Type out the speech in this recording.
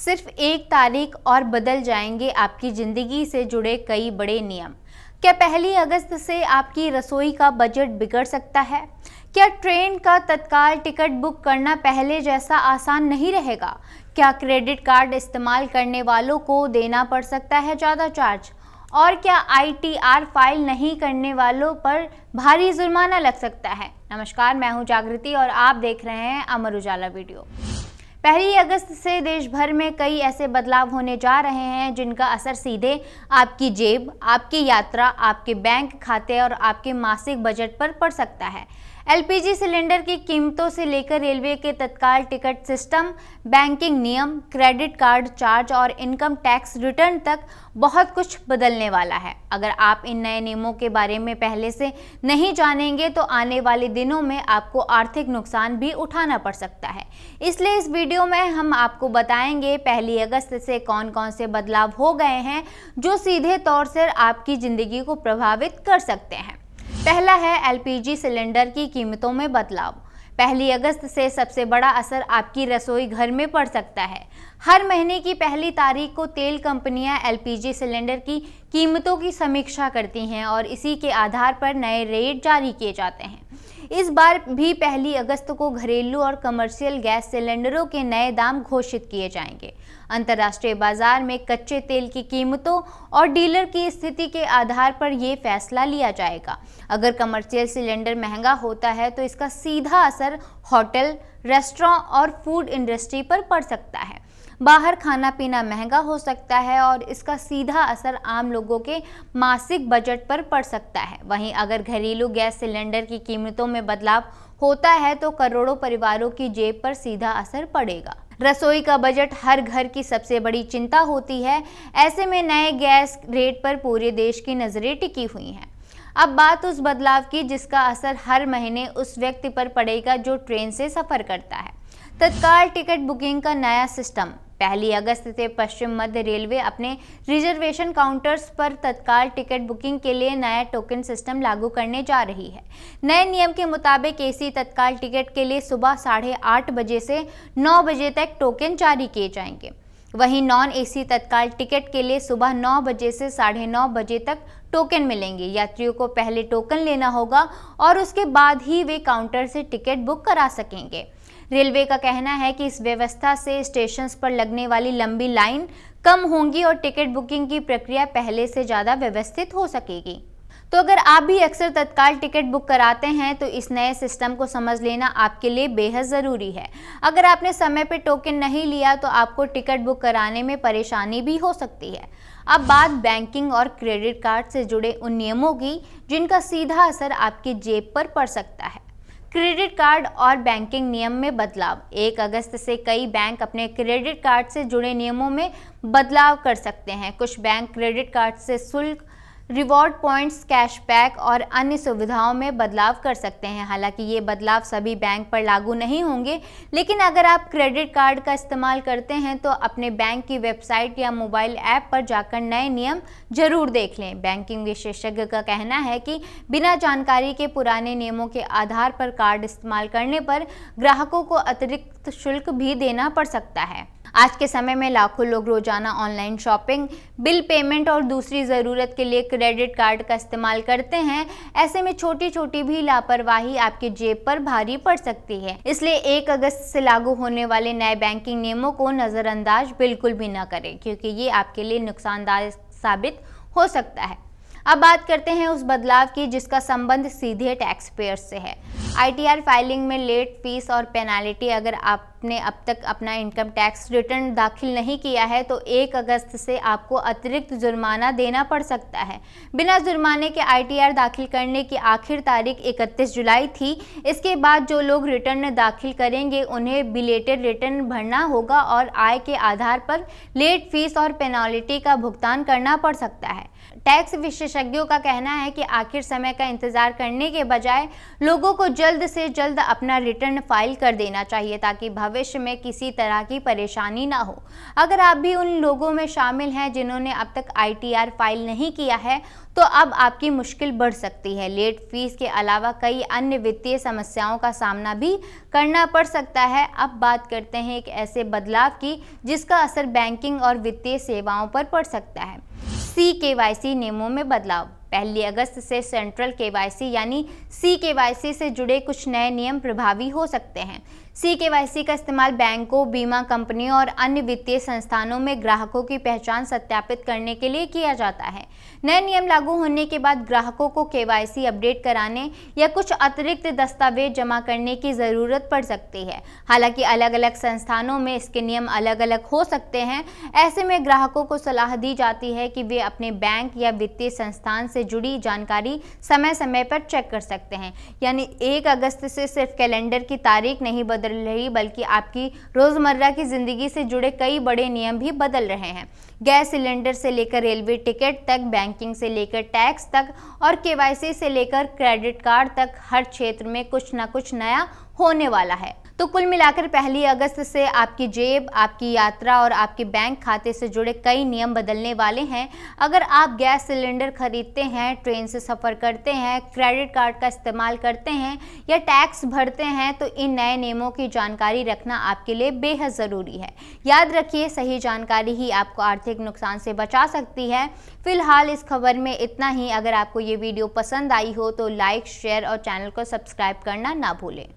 सिर्फ एक तारीख और बदल जाएंगे आपकी जिंदगी से जुड़े कई बड़े नियम। क्या 1 अगस्त से आपकी रसोई का बजट बिगड़ सकता है? क्या ट्रेन का तत्काल टिकट बुक करना पहले जैसा आसान नहीं रहेगा? क्या क्रेडिट कार्ड इस्तेमाल करने वालों को देना पड़ सकता है ज़्यादा चार्ज? और क्या ITR फाइल नहीं करने वालों पर भारी जुर्माना लग सकता है? नमस्कार, मैं हूं जागृति और आप देख रहे हैं अमर उजाला वीडियो। 1 अगस्त से देश भर में कई ऐसे बदलाव होने जा रहे हैं जिनका असर सीधे आपकी जेब, आपकी यात्रा, आपके बैंक खाते और आपके मासिक बजट पर पड़ सकता है। LPG सिलेंडर की कीमतों से लेकर रेलवे के तत्काल टिकट सिस्टम, बैंकिंग नियम, क्रेडिट कार्ड चार्ज और इनकम टैक्स रिटर्न तक बहुत कुछ बदलने वाला है। अगर आप इन नए नियमों के बारे में पहले से नहीं जानेंगे तो आने वाले दिनों में आपको आर्थिक नुकसान भी उठाना पड़ सकता है। इसलिए इस वीडियो में हम आपको बताएंगे 1 अगस्त से कौन कौन से बदलाव हो गए हैं जो सीधे तौर से आपकी ज़िंदगी को प्रभावित कर सकते हैं। पहला है LPG सिलेंडर की कीमतों में बदलाव। 1 अगस्त से सबसे बड़ा असर आपकी रसोई घर में पड़ सकता है। हर महीने की पहली तारीख को तेल कंपनियां LPG सिलेंडर की कीमतों की समीक्षा करती हैं और इसी के आधार पर नए रेट जारी किए जाते हैं। इस बार भी 1 अगस्त को घरेलू और कमर्शियल गैस सिलेंडरों के नए दाम घोषित किए जाएंगे। अंतर्राष्ट्रीय बाजार में कच्चे तेल की कीमतों और डीलर की स्थिति के आधार पर यह फैसला लिया जाएगा। अगर कमर्शियल सिलेंडर महंगा होता है तो इसका सीधा असर होटल, रेस्टोरेंट और फूड इंडस्ट्री पर पड़ सकता है। बाहर खाना पीना महंगा हो सकता है और इसका सीधा असर आम लोगों के मासिक बजट पर पड़ सकता है। वहीं अगर घरेलू गैस सिलेंडर की कीमतों में बदलाव होता है तो करोड़ों परिवारों की जेब पर सीधा असर पड़ेगा। रसोई का बजट हर घर की सबसे बड़ी चिंता होती है। ऐसे में नए गैस रेट पर पूरे देश की नजरें टिकी हुई हैं। अब बात उस बदलाव की जिसका असर हर महीने उस व्यक्ति पर पड़ेगा जो ट्रेन से सफर करता है। तत्काल टिकट बुकिंग का नया सिस्टम। 1 अगस्त से पश्चिम मध्य रेलवे अपने रिजर्वेशन काउंटर्स पर तत्काल टिकट बुकिंग के लिए नया टोकन सिस्टम लागू करने जा रही है। नए नियम के मुताबिक AC तत्काल टिकट के लिए सुबह 8:30 बजे से 9 बजे तक टोकन जारी किए जाएंगे। वहीं नॉन AC तत्काल टिकट के लिए सुबह 9 बजे से 9:30 बजे तक टोकन मिलेंगे। यात्रियों को पहले टोकन लेना होगा और उसके बाद ही वे काउंटर से टिकट बुक करा सकेंगे। रेलवे का कहना है कि इस व्यवस्था से स्टेशन पर लगने वाली लंबी लाइन कम होंगी और टिकट बुकिंग की प्रक्रिया पहले से ज़्यादा व्यवस्थित हो सकेगी। तो अगर आप भी अक्सर तत्काल टिकट बुक कराते हैं तो इस नए सिस्टम को समझ लेना आपके लिए बेहद ज़रूरी है। अगर आपने समय पर टोकन नहीं लिया तो आपको टिकट बुक कराने में परेशानी भी हो सकती है। अब बात बैंकिंग और क्रेडिट कार्ड से जुड़े उन नियमों की जिनका सीधा असर आपकी जेब पर पड़ सकता है। क्रेडिट कार्ड और बैंकिंग नियम में बदलाव। 1 अगस्त से कई बैंक अपने क्रेडिट कार्ड से जुड़े नियमों में बदलाव कर सकते हैं। कुछ बैंक क्रेडिट कार्ड से शुल्क, रिवॉर्ड पॉइंट्स, कैशबैक और अन्य सुविधाओं में बदलाव कर सकते हैं। हालांकि ये बदलाव सभी बैंक पर लागू नहीं होंगे, लेकिन अगर आप क्रेडिट कार्ड का इस्तेमाल करते हैं तो अपने बैंक की वेबसाइट या मोबाइल ऐप पर जाकर नए नियम जरूर देख लें। बैंकिंग विशेषज्ञ का कहना है कि बिना जानकारी के पुराने नियमों के आधार पर कार्ड इस्तेमाल करने पर ग्राहकों को अतिरिक्त शुल्क भी देना पड़ सकता है। आज के समय में लाखों लोग रोजाना ऑनलाइन शॉपिंग, बिल पेमेंट और दूसरी ज़रूरत के लिए क्रेडिट कार्ड का इस्तेमाल करते हैं। ऐसे में छोटी छोटी भी लापरवाही आपकी जेब पर भारी पड़ सकती है। इसलिए 1 अगस्त से लागू होने वाले नए बैंकिंग नियमों को नज़रअंदाज बिल्कुल भी न करें, क्योंकि ये आपके लिए नुकसानदायक साबित हो सकता है। अब बात करते हैं उस बदलाव की जिसका संबंध सीधे टैक्स पेयर्स से है। ITR फाइलिंग में लेट फीस और पेनाल्टी। अगर आपने अब तक अपना इनकम टैक्स रिटर्न दाखिल नहीं किया है तो 1 अगस्त से आपको अतिरिक्त जुर्माना देना पड़ सकता है। बिना जुर्माने के ITR दाखिल करने की आखिर तारीख 31 जुलाई थी। इसके बाद जो लोग रिटर्न दाखिल करेंगे उन्हें बिलेटेड रिटर्न भरना होगा और आय के आधार पर लेट फीस और पेनाल्टी का भुगतान करना पड़ सकता है। टैक्स विशेषज्ञों का कहना है कि आखिर समय का इंतजार करने के बजाय लोगों को जल्द से जल्द अपना रिटर्न फाइल कर देना चाहिए ताकि भविष्य भविष्य में किसी तरह की परेशानी ना हो। अगर आप भी उन लोगों में शामिल हैं जिन्होंने अब तक ITR फाइल नहीं किया है, तो अब आपकी मुश्किल बढ़ सकती है। लेट फीस के अलावा कई अन्य वित्तीय समस्याओं का सामना भी करना पड़ सकता है। अब बात करते हैं एक ऐसे बदलाव की जिसका असर बैंकिंग और वित्तीय सेवाओं पर पड़ सकता है। CKYC नियमों में बदलाव। 1 अगस्त से सेंट्रल KYC यानी CKYC से जुड़े कुछ नए नियम प्रभावी हो सकते हैं। CKYC का इस्तेमाल बैंकों, बीमा कंपनियों और अन्य वित्तीय संस्थानों में ग्राहकों की पहचान सत्यापित करने के लिए किया जाता है। नए नियम लागू होने के बाद ग्राहकों को KYC अपडेट कराने या कुछ अतिरिक्त दस्तावेज जमा करने की ज़रूरत पड़ सकती है। हालांकि अलग अलग संस्थानों में इसके नियम अलग अलग हो सकते हैं। ऐसे में ग्राहकों को सलाह दी जाती है कि वे अपने बैंक या वित्तीय संस्थान से जुड़ी जानकारी समय समय पर चेक कर सकते हैं। यानी 1 अगस्त से सिर्फ कैलेंडर की तारीख नहीं बदल रही, बल्कि आपकी रोजमर्रा की जिंदगी से जुड़े कई बड़े नियम भी बदल रहे हैं। गैस सिलेंडर से लेकर रेलवे टिकट तक, बैंकिंग से लेकर टैक्स तक और KYC से लेकर क्रेडिट कार्ड तक, हर क्षेत्र में कुछ ना कुछ नया होने वाला है। तो कुल मिलाकर 1 अगस्त से आपकी जेब, आपकी यात्रा और आपके बैंक खाते से जुड़े कई नियम बदलने वाले हैं। अगर आप गैस सिलेंडर खरीदते हैं, ट्रेन से सफ़र करते हैं, क्रेडिट कार्ड का इस्तेमाल करते हैं या टैक्स भरते हैं, तो इन नए नियमों की जानकारी रखना आपके लिए बेहद ज़रूरी है। याद रखिए, सही जानकारी ही आपको आर्थिक नुकसान से बचा सकती है। फिलहाल इस खबर में इतना ही। अगर आपको ये वीडियो पसंद आई हो तो लाइक, शेयर और चैनल को सब्सक्राइब करना ना भूलें।